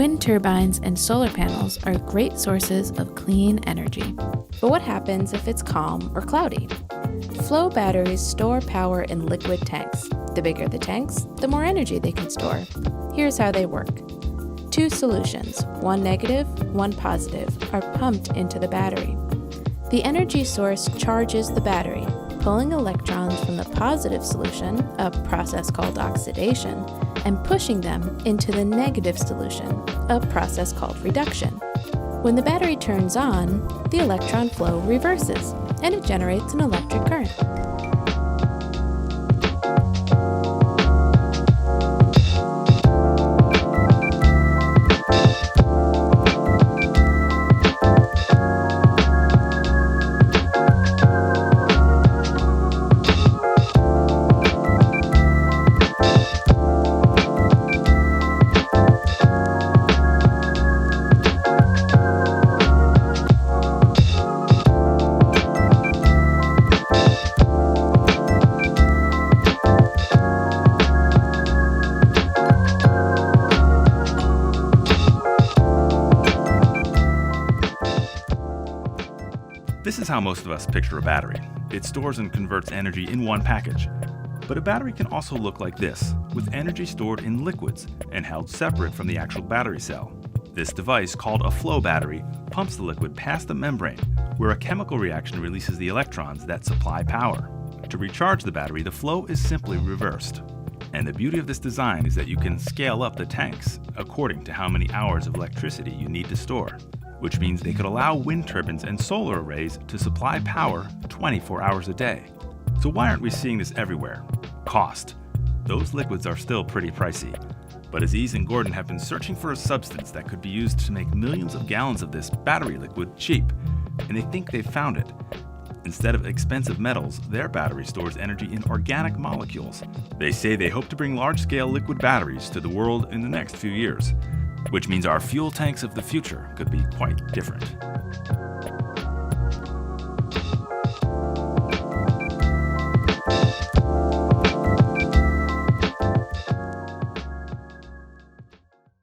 Wind turbines and solar panels are great sources of clean energy. But what happens if it's calm or cloudy? Flow batteries store power in liquid tanks. The bigger the tanks, the more energy they can store. Here's how they work. Two solutions, one negative, one positive, are pumped into the battery. The energy source charges the battery, pulling electrons from the positive solution, a process called oxidation, and pushing them into the negative solution, a process called reduction. When the battery turns on, the electron flow reverses, and it generates an electric current. This is how most of us picture a battery. It stores and converts energy in one package. But a battery can also look like this, with energy stored in liquids and held separate from the actual battery cell. This device, called a flow battery, pumps the liquid past the membrane, where a chemical reaction releases the electrons that supply power. To recharge the battery, the flow is simply reversed. And the beauty of this design is that you can scale up the tanks according to how many hours of electricity you need to store, which means they could allow wind turbines and solar arrays to supply power 24 hours a day. So why aren't we seeing this everywhere? Cost. Those liquids are still pretty pricey. But Aziz and Gordon have been searching for a substance that could be used to make millions of gallons of this battery liquid cheap, and they think they've found it. Instead of expensive metals, their battery stores energy in organic molecules. They say they hope to bring large-scale liquid batteries to the world in the next few years, which means our fuel tanks of the future could be quite different.